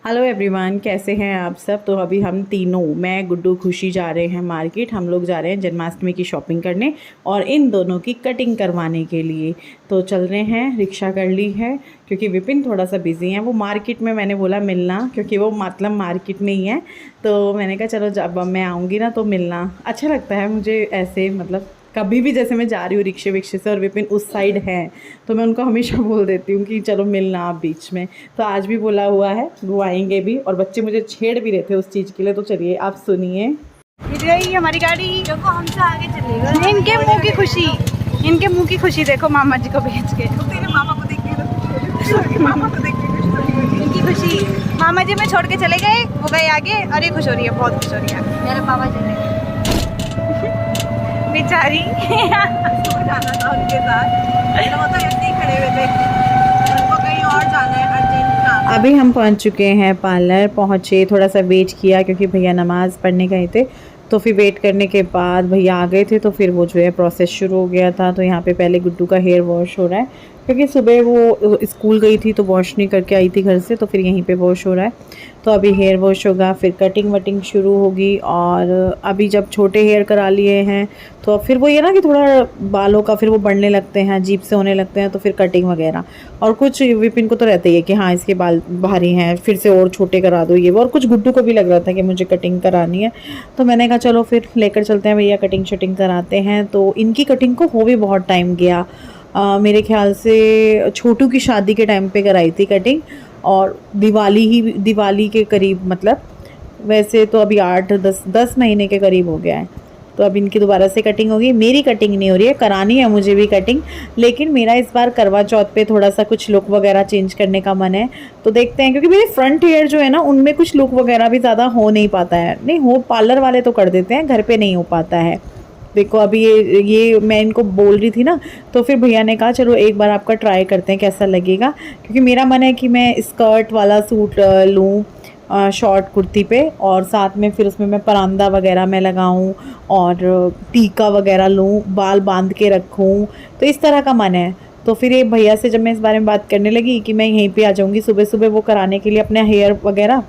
Hello everyone, कैसे हैं आप सब। तो अभी हम तीनों, मैं, गुड्डू, खुशी जा रहे हैं मार्केट। हम लोग जा रहे हैं जन्माष्टमी की शॉपिंग करने और इन दोनों की कटिंग करवाने के लिए। तो चल रहे हैं, रिक्शा कर ली है क्योंकि विपिन थोड़ा सा बिज़ी है। वो मार्केट में, मैंने बोला मिलना, क्योंकि वो मतलब मार्केट में ही है। तो मैंने कहा चलो जब मैं आऊँगी ना तो मिलना अच्छा लगता है मुझे ऐसे, मतलब कभी भी जैसे मैं जा रही हूँ रिक्शे विक्शे से और विपिन उस साइड है तो मैं उनको हमेशा बोल देती हूँ कि चलो मिलना आप बीच में। तो आज भी बोला हुआ है, वो आएंगे भी और बच्चे मुझे छेड़ भी रहे थे उस चीज़ के लिए। तो चलिए आप सुनिए। रही हमारी गाड़ी, देखो हमसे आगे चलेगा। इनके मुंह की खुशी, इनके मुंह की खुशी देखो मामा जी को भेज के। तो तेरे मामा को देख के मामा को देख के इनकी खुशी। मामा जी में छोड़ के चले गए, वो गए आगे और ये खुश हो रही है, बहुत खुश हो रही है। मेरे पापा चले गए बेचारी। जाना था उनके साथ, वो तो ऐसे ही खड़े हुए थे, उनको कहीं और जाना है अर्जेंट काम। अभी हम पहुंच चुके हैं पार्लर। पहुंचे, थोड़ा सा वेट किया क्योंकि भैया नमाज़ पढ़ने गए थे। तो फिर वेट करने के बाद भैया आ गए थे तो फिर वो जो है प्रोसेस शुरू हो गया था। तो यहाँ पे पहले गुड्डू का हेयर वॉश हो रहा है क्योंकि सुबह वो स्कूल गई थी तो वॉश नहीं करके आई थी घर से, तो फिर यहीं पे वॉश हो रहा है। तो अभी हेयर वॉश होगा, फिर कटिंग वटिंग शुरू होगी। और अभी जब छोटे हेयर करा लिए हैं तो फिर वो ये ना कि थोड़ा बालों का फिर वो बढ़ने लगते हैं, अजीब से होने लगते हैं, तो फिर कटिंग वगैरह। और कुछ विपिन को तो रहता ही है कि हाँ इसके बाल भारी हैं, फिर से और छोटे करा दो ये वो। और कुछ गुड्डू को भी लग रहा था कि मुझे कटिंग करानी है। तो मैंने कहा चलो फिर लेकर चलते हैं भैया, कटिंग शटिंग कराते हैं। तो इनकी कटिंग को हो भी बहुत टाइम गया। मेरे ख्याल से छोटू की शादी के टाइम पे कराई थी कटिंग, और दिवाली के करीब, मतलब वैसे तो अभी 8-10 महीने के करीब हो गया है। तो अब इनकी दोबारा से कटिंग होगी। मेरी कटिंग नहीं हो रही है, करानी है मुझे भी कटिंग, लेकिन मेरा इस बार करवा चौथ पे थोड़ा सा कुछ लुक वगैरह चेंज करने का मन है। तो देखते हैं, क्योंकि मेरे फ्रंट हेयर जो है ना उनमें कुछ लुक वगैरह भी ज़्यादा हो नहीं पाता है। नहीं हो, पार्लर वाले तो कर देते हैं, घर पे नहीं हो पाता है। देखो अभी ये मैं इनको बोल रही थी ना, तो फिर भैया ने कहा चलो एक बार आपका ट्राई करते हैं कैसा लगेगा। क्योंकि मेरा मन है कि मैं स्कर्ट वाला सूट लूँ शॉर्ट कुर्ती पे, और साथ में फिर उसमें मैं परांदा वगैरह मैं लगाऊं और टीका वगैरह लूँ, बाल बांध के रखूं। तो इस तरह का मन है। तो फिर ये भैया से जब मैं इस बारे में बात करने लगी कि मैं यहीं पे आ जाऊँगी सुबह सुबह वो कराने के लिए अपने हेयर वगैरह,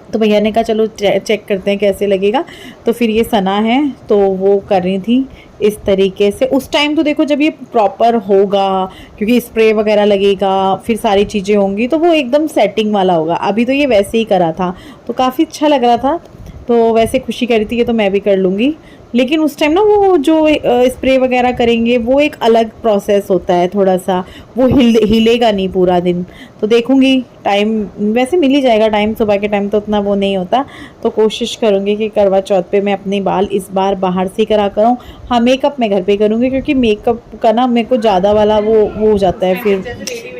तो भैया ने कहा चलो चेक करते हैं कैसे लगेगा। तो फिर ये सना है तो वो कर रही थी इस तरीके से। उस टाइम तो देखो जब ये प्रॉपर होगा, क्योंकि स्प्रे वगैरह लगेगा, फिर सारी चीज़ें होंगी, तो वो एकदम सेटिंग वाला होगा। अभी तो ये वैसे ही करा था तो काफ़ी अच्छा लग रहा था। तो वैसे खुशी करी थी ये तो मैं भी कर लूँगी, लेकिन उस टाइम ना वो जो स्प्रे वगैरह करेंगे वो एक अलग प्रोसेस होता है, थोड़ा सा वो हिलेगा नहीं पूरा दिन। तो देखूँगी, टाइम वैसे मिल ही जाएगा टाइम, सुबह के टाइम तो उतना वो नहीं होता। तो कोशिश करूँगी कि करवा चौथ पे मैं अपने बाल इस बार बाहर से करा करूँ। हाँ, मेकअप मैं घर पे करूँगी क्योंकि मेकअप का ना मेरे को ज़्यादा वाला वो हो जाता है, फिर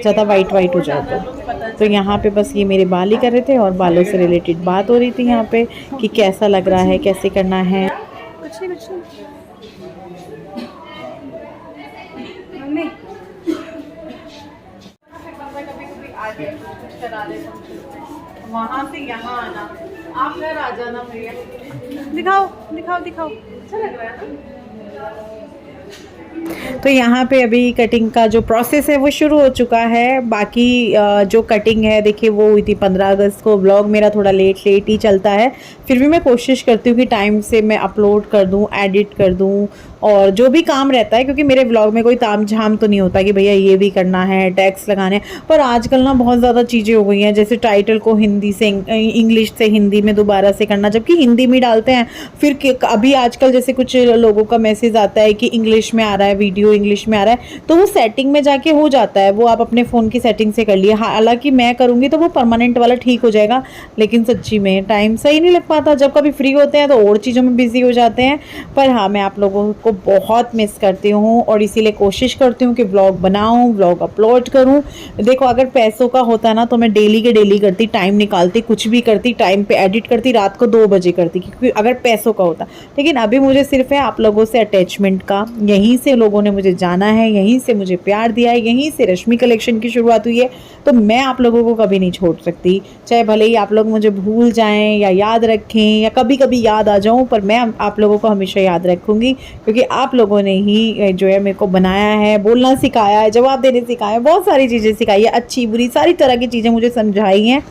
ज़्यादा वाइट हो जाता है। तो यहाँ पे बस ये मेरे बाल ही कर रहे थे और बालों से रिलेटेड बात हो रही थी यहाँ पे कि कैसा लग रहा है, कैसे करना है। कुछ नहीं मम्मी वहाँ से यहाँ आना, आप घर आ जाना भैया। दिखाओ दिखाओ दिखाओ, अच्छा लग रहा है ना। तो यहाँ पे अभी कटिंग का जो प्रोसेस है वो शुरू हो चुका है। बाकी जो कटिंग है देखिए वो हुई थी 15 अगस्त को। व्लॉग मेरा थोड़ा लेट ही चलता है, फिर भी मैं कोशिश करती हूँ कि टाइम से मैं अपलोड कर दूँ, एडिट कर दूँ, और जो भी काम रहता है, क्योंकि मेरे व्लॉग में कोई ताम झाम तो नहीं होता कि भैया ये भी करना है, टैग्स लगाने। पर आजकल ना बहुत ज़्यादा चीज़ें हो गई हैं, जैसे टाइटल को हिंदी से इंग्लिश से हिंदी में दोबारा से करना, जबकि हिंदी में डालते हैं। फिर अभी आजकल जैसे कुछ लोगों का मैसेज आता है कि इंग्लिश में आ रहा है, वीडियो इंग्लिश में आ रहा है, तो वो सेटिंग में जाके हो जाता है, वो आप अपने फ़ोन की सेटिंग से कर लिए। हालांकि मैं करूँगी तो वो परमानेंट वाला ठीक हो जाएगा, लेकिन सच्ची में टाइम सही नहीं लग पाता। जब कभी फ्री होते हैं तो और चीज़ों में बिजी हो जाते हैं। पर हाँ, मैं आप लोगों को बहुत मिस करती हूँ और इसीलिए कोशिश करती हूँ कि व्लॉग बनाऊँ, व्लॉग अपलोड करूँ। देखो अगर पैसों का होता ना तो मैं डेली के डेली करती, टाइम निकालती, कुछ भी करती, टाइम पे एडिट करती, रात को 2 बजे करती, क्योंकि अगर पैसों का होता। लेकिन अभी मुझे सिर्फ है आप लोगों से अटैचमेंट का, यहीं से लोगों ने मुझे जाना है, यहीं से मुझे प्यार दिया है, यहीं से रश्मि कलेक्शन की शुरुआत हुई है। तो मैं आप लोगों को कभी नहीं छोड़ सकती, चाहे भले ही आप लोग मुझे भूल जाएं या याद रखें या कभी कभी याद आ जाऊं, पर मैं आप लोगों को हमेशा याद रखूंगी, क्योंकि क्योंकि आप लोगों ने ही जो है मेरे को बनाया है, बोलना सिखाया है, जवाब देने सिखाया है, बहुत सारी चीज़ें सिखाई है, अच्छी बुरी सारी तरह की चीज़ें मुझे समझाई हैं।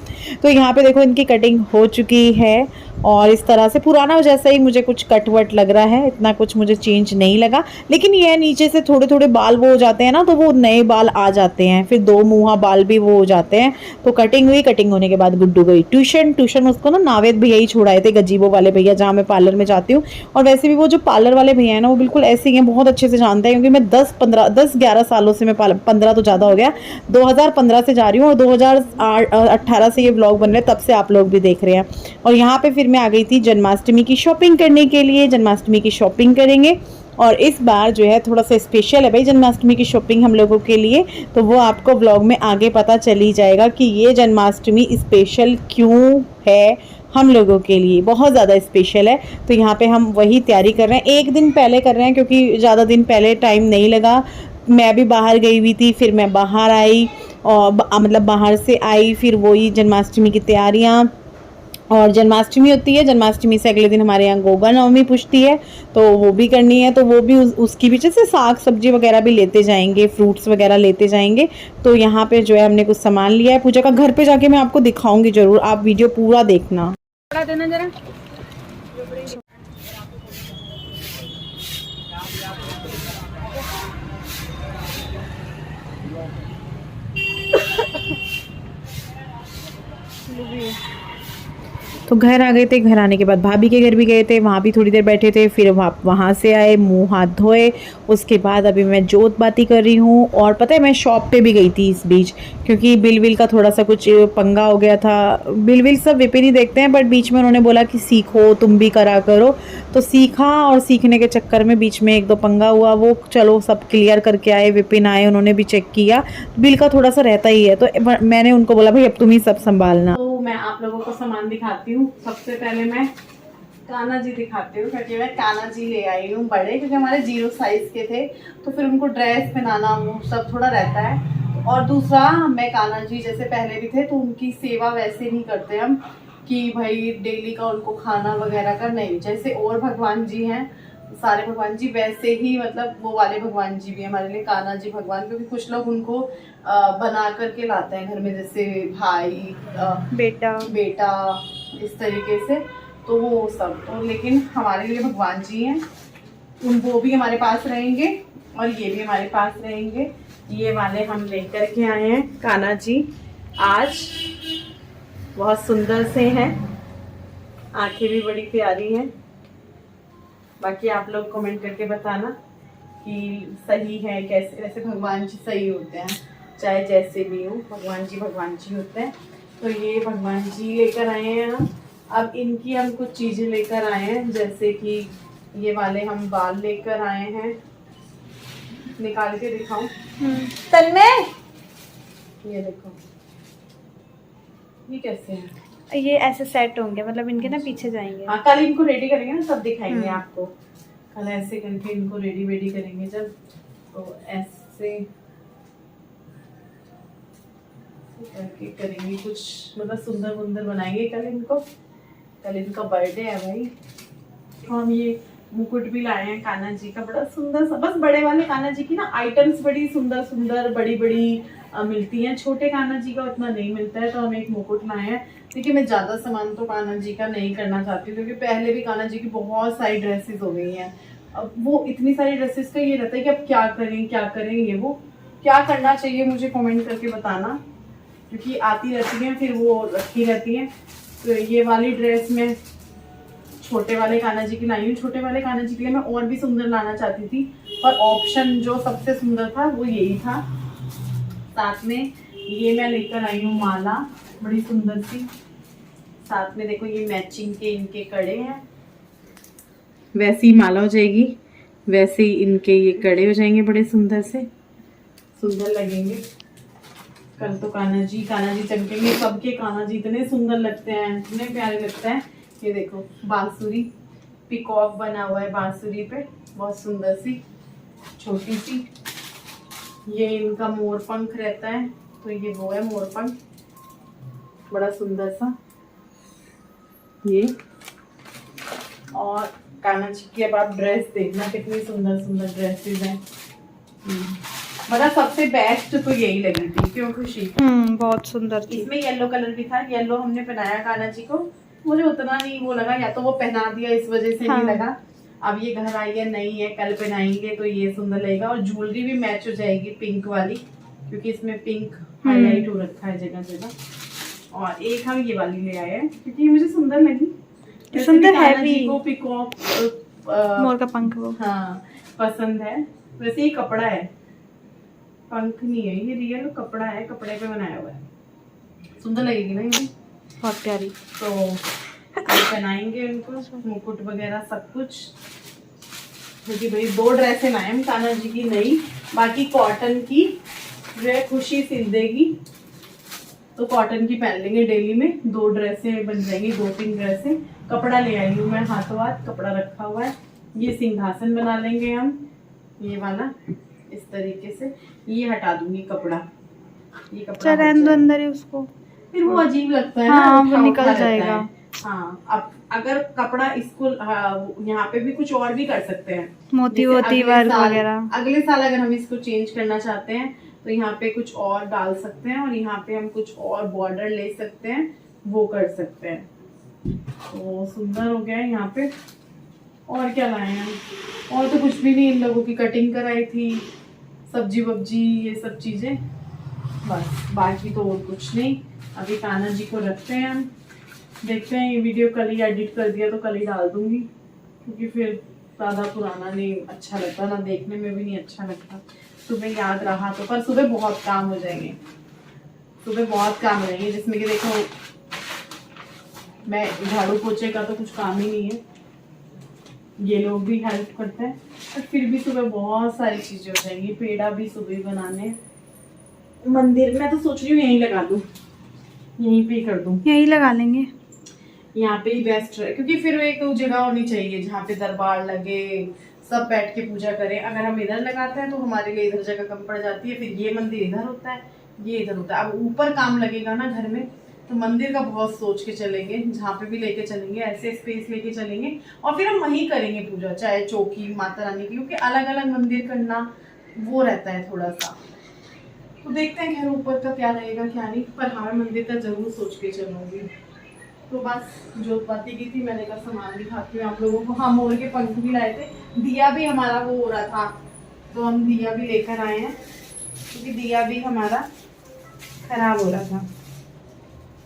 तो यहाँ पे देखो इनकी कटिंग हो चुकी है और इस तरह से पुराना जैसा ही मुझे कुछ कट वट लग रहा है, इतना कुछ मुझे चेंज नहीं लगा। लेकिन ये नीचे से थोड़े थोड़े बाल वो हो जाते हैं ना, तो वो नए बाल आ जाते हैं, फिर 2 मुँहा बाल भी वो हो जाते हैं। तो कटिंग हुई, कटिंग होने के बाद गुड्डू गई ट्यूशन उसको ना नावेद भैया ही छोड़ाए थे, गजीबो वाले भैया, जहाँ मैं पार्लर में जाती हूँ। और वैसे भी वो जो पार्लर वाले भैया हैं ना, वो बिल्कुल ऐसे ही हैं, बहुत अच्छे से जानते हैं, क्योंकि मैं 10-11 सालों से मैं 15 तो ज़्यादा हो गया, 2015 से जा रही हूँ और 2018 से ये ब्लॉग बन रहे हैं, तब से आप लोग भी देख रहे हैं। और यहाँ पे फिर मैं आ गई थी जन्माष्टमी की शॉपिंग करने के लिए, जन्माष्टमी की शॉपिंग करेंगे। और इस बार जो है थोड़ा सा स्पेशल है भाई जन्माष्टमी की शॉपिंग हम लोगों के लिए, तो वो आपको व्लॉग में आगे पता चल ही जाएगा कि ये जन्माष्टमी स्पेशल क्यों है हम लोगों के लिए, बहुत ज़्यादा स्पेशल है। तो यहाँ पे हम वही तैयारी कर रहे हैं, एक दिन पहले कर रहे हैं क्योंकि ज़्यादा दिन पहले टाइम नहीं लगा। मैं भी बाहर गई हुई थी, फिर मैं बाहर आई और मतलब बाहर से आई, फिर वही जन्माष्टमी की तैयारियाँ। और जन्माष्टमी होती है, जन्माष्टमी से अगले दिन हमारे यहाँ गोगा नवमी पूजती है, तो वो भी करनी है। तो वो भी उसकी भी जैसे साग सब्जी वगैरह भी लेते जाएंगे, फ्रूट्स वगैरह लेते जाएंगे। तो यहाँ पे जो है हमने कुछ सामान लिया है पूजा का, घर पे जाके मैं आपको दिखाऊंगी ज़रूर, आप वीडियो पूरा देखना। देना जरा। तो घर आ गए थे, घर आने के बाद भाभी के घर भी गए थे, वहाँ भी थोड़ी देर बैठे थे, फिर वहाँ से आए, मुंह हाथ धोए। उसके बाद अभी मैं जोत बाती कर रही हूँ। और पता है मैं शॉप पे भी गई थी इस बीच, क्योंकि बिल विल का थोड़ा सा कुछ पंगा हो गया था। बिल विल सब विपिन ही देखते हैं, बट बीच में उन्होंने बोला कि सीखो तुम भी करा करो, तो सीखा। और सीखने के चक्कर में बीच में 1-2 पंगा हुआ, वो चलो सब क्लियर करके आए, विपिन आए, उन्होंने भी चेक किया। बिल का थोड़ा सा रहता ही है, तो मैंने उनको बोला भाई अब तुम ही सब संभालना। तो मैं आप लोगों को सामान दिखाती हूँ। सबसे पहले मैं कान्हा जी दिखाती हूँ, क्योंकि मैं कान्हा जी ले आई हूँ बड़े, क्योंकि हमारे 0 साइज के थे, तो फिर उनको ड्रेस पहनाना वो सब थोड़ा रहता है। और दूसरा, मैं कान्हा जी जैसे पहले भी थे, तो उनकी सेवा वैसे नहीं करते हम कि भाई डेली का उनको खाना वगैरह का नहीं, जैसे और भगवान जी हैं सारे भगवान जी, वैसे ही मतलब वो वाले भगवान जी भी हमारे लिए कान्हा जी भगवान, क्योंकि कुछ लोग उनको बना करके लाते हैं घर में, जैसे भाई बेटा इस तरीके से, तो वो सब तो, लेकिन हमारे लिए भगवान जी हैं, वो भी हमारे पास रहेंगे और ये भी हमारे पास रहेंगे। ये वाले हम लेकर के आए हैं कान्हा जी आज, बहुत सुंदर से हैं, आंखें भी बड़ी प्यारी हैं। बाकी आप लोग कमेंट करके बताना कि सही है कैसे, वैसे भगवान जी सही होते हैं, चाहे जैसे भी हो, भगवान जी होते हैं। तो ये भगवान जी लेकर आए हैं हम। अब इनकी हम कुछ चीज़ें लेकर आए हैं, जैसे कि ये वाले हम बाल लेकर आए हैं, निकाल के दिखाऊं तन्मय, ये देखो ये कैसे हैं, ये ऐसे सेट होंगे, मतलब इनके ना पीछे जाएंगे। हाँ कल इनको रेडी करेंगे ना, तब दिखाएंगे आपको, कल ऐसे करके इनको रेडी करेंगे जब, तो ऐसे करके करेंगे कुछ, मतलब सुंदर बनाएंगे कल इनको, कल इनका बर्थडे है भाई। तो हम ये मुकुट भी लाए हैं कान्हा जी का, बड़ा सुंदर सा, बस बड़े वाले कान्हा जी की ना आइटम्स बड़ी सुंदर बड़ी मिलती हैं, छोटे कान्हा जी का उतना नहीं मिलता है, तो हम एक मुकुट लाए हैं। देखिए मैं ज़्यादा सामान तो कान्हा जी का नहीं करना चाहती हूँ, क्योंकि पहले भी कान्हा जी की बहुत सारी ड्रेसेस हो गई हैं। अब वो इतनी सारी ड्रेसेस का ये रहता है कि अब क्या करें ये वो क्या करना चाहिए, मुझे कमेंट करके बताना, क्योंकि आती रहती हैं फिर वो रखी रहती हैं। तो ये वाली ड्रेस में छोटे वाले कान्हा जी की लाई हूँ, छोटे वाले कान्हा जी के लिए मैं और भी सुंदर लाना चाहती थी, पर ऑप्शन जो सबसे सुंदर था वो यही था। साथ में ये मैं लेकर आई हूँ माला, बड़ी सुंदर सी, साथ में देखो ये मैचिंग के इनके कड़े हैं, वैसी माला हो जाएगी, वैसे ही इनके ये कड़े हो जाएंगे, बड़े सुंदर लगेंगे। कल तो कान्हा जी चमकेंगे, सबके कान्हा जी इतने सुंदर लगते हैं, इतने प्यारे लगते हैं। ये देखो बांसुरी, पिकॉक बना हुआ है बांसुरी पे, बहुत सुंदर सी छोटी सी। ये इनका मोर पंख रहता है, तो ये वो है मोर पंख, बड़ा सुंदर सा ये। और कान्हा जी की अब आप ड्रेस देखना कितनी सुंदर सुंदर ड्रेसेस हैं। मतलब सबसे बेस्ट तो यही लगी थी, क्यों खुशी? बहुत सुंदर थी। इसमें येलो कलर भी था, येलो हमने पहनाया कान्हा जी को, मुझे उतना नहीं वो लगा, या तो वो पहना दिया इस वजह से नहीं लगा। अब ये घर आई है, नई है, कल पहनाएंगे तो ये सुंदर लगेगा। और ज्वेलरी भी मैच हो जाएगी पिंक वाली, क्योंकि इसमें पिंक हाईलाइट हो रखा है जगह जगह। और एक हम ये वाली ले आए हैं क्योंकि ये मुझे सुंदर लगी, सुंदर है भी। को पिकॉक मोर का पंख वो हाँ पसंद है। वैसे ये कपड़ा है, पंख नहीं है, ये रियल कपड़ा है, कपड़े पे बनाया हुआ है, सुंदर लगेगी ना ये, बहुत प्यारी। तो पहनाएंगे उनको मुकुट वगैरह सब कुछ। क्योंकि भाई 2 ड्रेसें लाए हम कान्हा जी की नई, बाकी कॉटन की जो है खुशी सिल देगी, तो कॉटन की पहन लेंगे डेली में। 2 ड्रेसें बन जाएंगी, 2-3 ड्रेसें। कपड़ा ले आई हूँ मैं, हाथों हाथ कपड़ा रखा हुआ है। ये सिंहासन बना लेंगे हम, ये वाला इस तरीके से। ये हटा दूंगी कपड़ा, ये कपड़ा रहने दो अंदर ही उसको, फिर वो अजीब लगता है हाँ, ना, वो निकल जाएगा। हाँ, अब अगर कपड़ा इसको यहाँ पे भी कुछ और भी कर सकते हैं, मोती वोती वर्क वगैरह। अगले साल अगर हम इसको चेंज करना चाहते हैं तो यहाँ पे कुछ और डाल सकते हैं, और यहाँ पे हम कुछ और बॉर्डर ले सकते हैं, वो कर सकते हैं। तो सुंदर हो गया है यहाँ पे। और क्या लाए हैं, और तो कुछ भी नहीं, इन लोगों की कटिंग कराई थी, सब्जी वब्जी ये सब चीजें, बस बाकी तो और कुछ नहीं। अभी कान्हा जी को रखते हैं हम, देखते हैं। ये वीडियो कल ही एडिट कर दिया तो कल ही डाल दूंगी, क्योंकि फिर ज़्यादा पुराना नहीं अच्छा लगता, ना देखने में भी नहीं अच्छा लगता। सुबह याद रहा तो, पर सुबह बहुत काम हो जाएंगे, सुबह बहुत काम हो जाएंगे, जिसमें कि देखो मैं झाड़ू पोछे का तो कुछ काम ही नहीं है, ये लोग भी हेल्प करते हैं, पर फिर भी सुबह बहुत सारी चीजें हो जाएंगी। पेड़ा भी सुबह बनाने, मंदिर मैं तो सोच रही हूँ यहीं लगा दूँ, यहीं पे ही कर दूँ, यहीं लगा लेंगे, यहाँ पे ही बेस्ट है। क्योंकि फिर एक जगह होनी चाहिए जहाँ पे दरबार लगे, सब बैठ के पूजा करें। अगर हम इधर लगाते हैं तो हमारे लिए इधर जगह कम पड़ जाती है, फिर ये मंदिर इधर होता है, ये इधर होता है। अब ऊपर काम लगेगा ना घर में, तो मंदिर का बहुत सोच के चलेंगे, जहाँ पे भी लेके चलेंगे ऐसे स्पेस लेके चलेंगे, और फिर हम वहीं करेंगे पूजा, चाहे चौकी माता रानी की, क्योंकि अलग अलग मंदिर करना वो रहता है थोड़ा सा। तो देखते हैं घर ऊपर का क्या रहेगा क्या नहीं, पर हाँ मंदिर का जरूर सोच के चलूंगी। तो बस जो बातें की थी मैंने कहा सामान दिखाती हूँ आप लोगों को। हाँ, मोर के पंख भी लाए थे, दिया भी हमारा वो हो रहा था, तो हम दिया भी लेकर आए हैं, क्योंकि दिया भी हमारा खराब हो रहा था।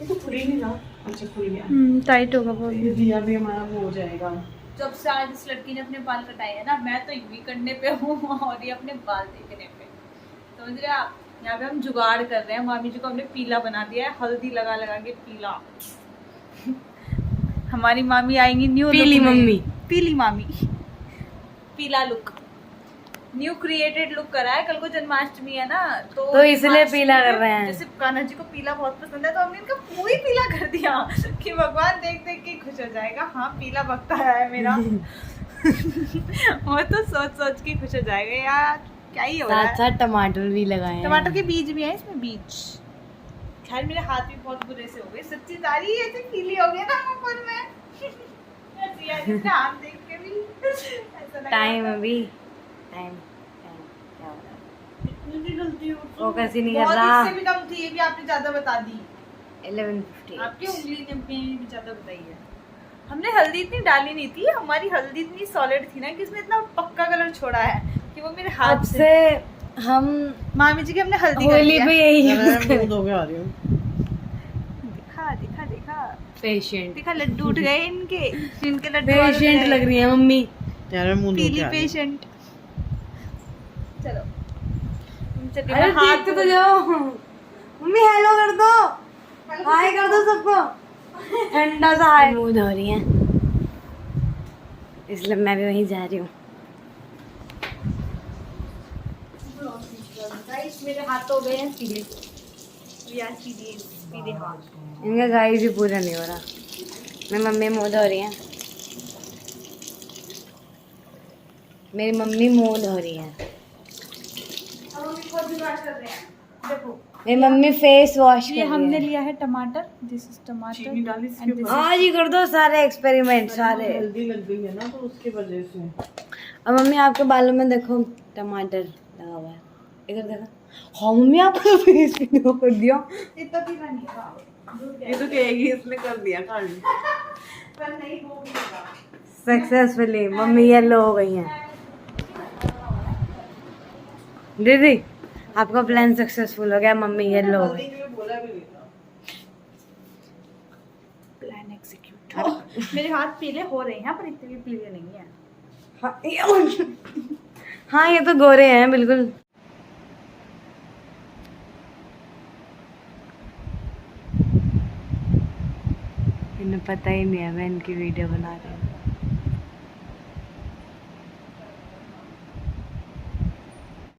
ये तो खुल ही नहीं रहा, अच्छा खुल गया, टाइट होगा बहुत। ये दिया भी हमारा वो हो जाएगा। जब से आज इस लड़की ने अपने बाल कटाए हैं ना, मैं तो यूं ही करने पे हूँ और ये अपने बाल देखने पे। समझ रहे आप, यहाँ पे हम जुगाड़ कर रहे हैं। मामी जी को हमने पीला बना दिया है, हल्दी लगा लगा के पीला। हमारी मामी आएंगी न्यू पीली मम्मी, पीली मामी, पीला लुक, न्यू क्रिएटेड लुक करा है। कल को जन्माष्टमी है ना, तो इसलिए पीला कर रहे हैं। जैसे कान्हा जी को पीला बहुत पसंद है, तो हमने इनका पूरी पीला कर दिया कि भगवान देख देख के खुश हो जाएगा। हाँ, पीला बकता है मेरा वो तो सोच सोच के खुश हो जाएगा यार, क्या ही हो रहा है। साथ टमाटर भी लगाए, टमाटर के बीज भी है इसमें, बीज। खैर मेरे हाथ भी बहुत बुरे से हो गए, सच्ची तारी ऐसे पीली हो गई ना ऊपर में हाथ देख के भी ऐसा लगा। टाइम अभी टाइम क्या हो रहा है, इतनी गलती हो फोकस ही नहीं कर बहुत, रहा। इससे भी कम थी, ये भी आपने ज्यादा बता दी। 11:50 आपकी उंगली ने भी ज्यादा बताई है। हमने हल्दी इतनी डाली नहीं थी, हमारी हल्दी इतनी सॉलिड थी ना कि इसमें इतना पक्का कलर छोड़ा है कि वो मेरे हाथ से हम मामी जी की हमने हल्दी होली पे यही आ रही हूँ। दिखा दिखा दिखा पेशेंट दिखा, लड्डू उठ गए इनके, इनके लड्डू पेशेंट लग रही है मम्मी, यार मुंह पीली पेशेंट। चलो चलिए, अरे मैं हाथ देख तो जाओ मम्मी, हेलो कर दो, हाय कर दो सबको, ठंडा सा हाय। मुंह धो रही है, इसलिए मैं भी वहीं जा रही हूँ। गाइस मेरे हाथ हो गए हैं पीले, पीले हाथ। इनका गाइस भी पूरा नहीं हो रहा। मेरी मम्मी मुंह धो रही है, मेरी मम्मी मुंह धो रही है। अब हम इसको जुगाड़ कर रहे हैं, देखो मेरी मम्मी फेस वॉश ये हमने लिया है टमाटर, दिस इज टमाटर। आज ही कर दो सारे एक्सपेरिमेंट सारे। हल्दी लग गई है ना तो उसकी वजह से। और मम्मी आपके बालों में देखो टमाटर लगा हुआ है, इधर देखो। हाँ मम्मी आपका फेस भी कर दिया। इतना पीला नहीं था, ये तो कहेगी इसने कर दिया खाली। पर नहीं वो भी लगा। सक्सेसफुली मम्मी येलो हो गई हैं। दीदी आपका प्लान सक्सेसफुल हो गया, मम्मी येलो हो गई। Plan execute. मेरे हाथ पीले हो रहे हैं पर इतने भी पीले नहीं है। हाँ ये तो गोरे हैं बिल्कुल। इन्हें पता ही नहीं है मैं इनकी वीडियो बना रही हूँ।